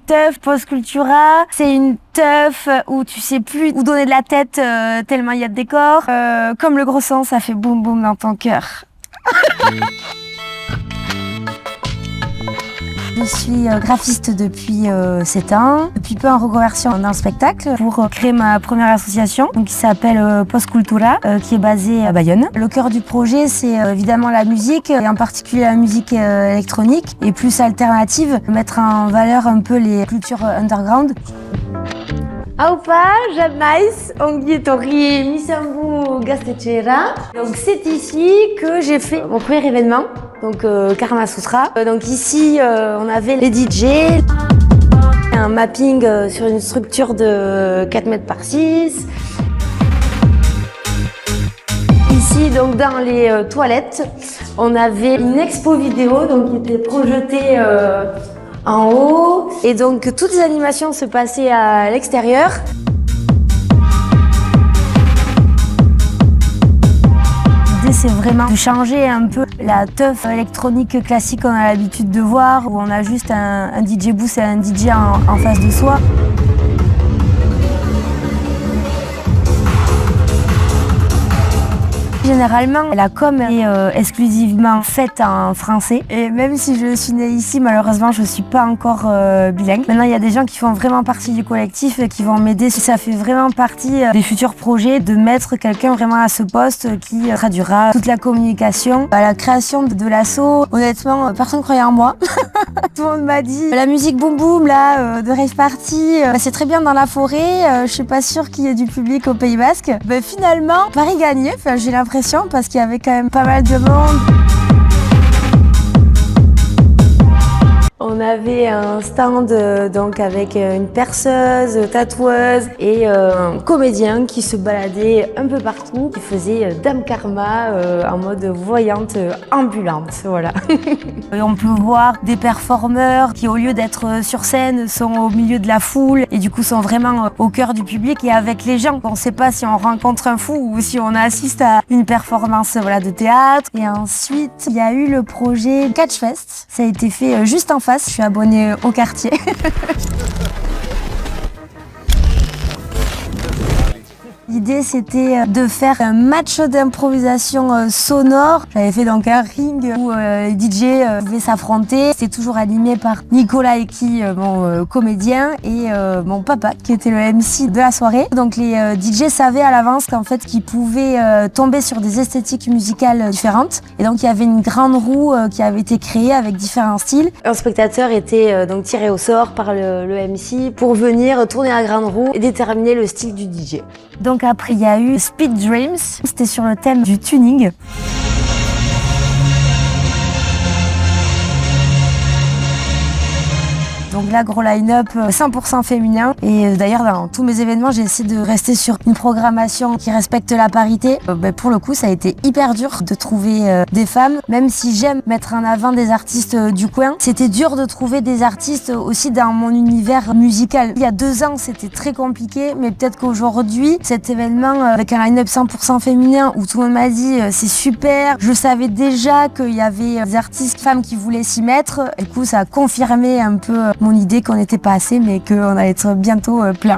teuf post-cultura, c'est une teuf où tu sais plus où donner de la tête tellement il y a de décors. Comme le gros son, ça fait boum boum dans ton cœur. Je suis graphiste depuis 7 ans, depuis peu en reconversion dans le spectacle pour créer ma première association qui s'appelle Post-Cultura, qui est basée à Bayonne. Le cœur du projet, c'est évidemment la musique, et en particulier la musique électronique et plus alternative, mettre en valeur un peu les cultures underground. Aupa, jamais, ongi etorri misambu gaztetxera. Donc c'est ici que j'ai fait mon premier événement, donc Karma Sutra. Donc ici on avait les DJ, un mapping sur une structure de 4 mètres par 6. Ici donc dans les toilettes, on avait une expo vidéo donc qui était projetée en haut, et donc toutes les animations se passaient à l'extérieur. L'idée c'est vraiment de changer un peu la teuf électronique classique qu'on a l'habitude de voir, où on a juste un DJ booth et un DJ en face de soi. Généralement, la com est exclusivement faite en français. Et même si je suis née ici, malheureusement, je ne suis pas encore bilingue. Maintenant, il y a des gens qui font vraiment partie du collectif et qui vont m'aider. Ça fait vraiment partie des futurs projets de mettre quelqu'un vraiment à ce poste qui traduira toute la communication. À la création de l'asso, honnêtement, personne ne croyait en moi. Tout le monde m'a dit la musique boom boom là, de rave party, c'est très bien dans la forêt. Je suis pas sûre qu'il y ait du public au Pays Basque. Ben, finalement, Paris gagnait. Enfin, j'ai l'impression parce qu'il y avait quand même pas mal de monde. On avait un stand donc avec une perceuse, tatoueuse et un comédien qui se baladait un peu partout, qui faisait Dame Karma en mode voyante ambulante, voilà. Et on peut voir des performeurs qui, au lieu d'être sur scène, sont au milieu de la foule et du coup sont vraiment au cœur du public et avec les gens. On ne sait pas si on rencontre un fou ou si on assiste à une performance voilà, de théâtre. Et ensuite, il y a eu le projet Catchfest. Ça a été fait juste en face. Je suis abonnée au quartier. L'idée c'était de faire un match d'improvisation sonore. J'avais fait donc un ring où les DJ pouvaient s'affronter. C'était toujours animé par Nicolas Eki, mon comédien, et mon papa qui était le MC de la soirée. Donc les DJ savaient à l'avance qu'en fait qu'ils pouvaient tomber sur des esthétiques musicales différentes. Et donc il y avait une grande roue qui avait été créée avec différents styles. Un spectateur était donc tiré au sort par le MC pour venir tourner la grande roue et déterminer le style du DJ. Donc après, il y a eu Speed Dreams, c'était sur le thème du tuning. Donc là, gros line-up 100% féminin. Et d'ailleurs, dans tous mes événements, j'ai essayé de rester sur une programmation qui respecte la parité. Pour le coup, ça a été hyper dur de trouver des femmes. Même si j'aime mettre en avant des artistes du coin, c'était dur de trouver des artistes aussi dans mon univers musical. Il y a 2 ans, c'était très compliqué, mais peut-être qu'aujourd'hui, cet événement avec un line-up 100% féminin où tout le monde m'a dit c'est super. Je savais déjà qu'il y avait des artistes femmes qui voulaient s'y mettre. Du coup, ça a confirmé un peu mon idée qu'on n'était pas assez, mais qu'on allait être bientôt plein.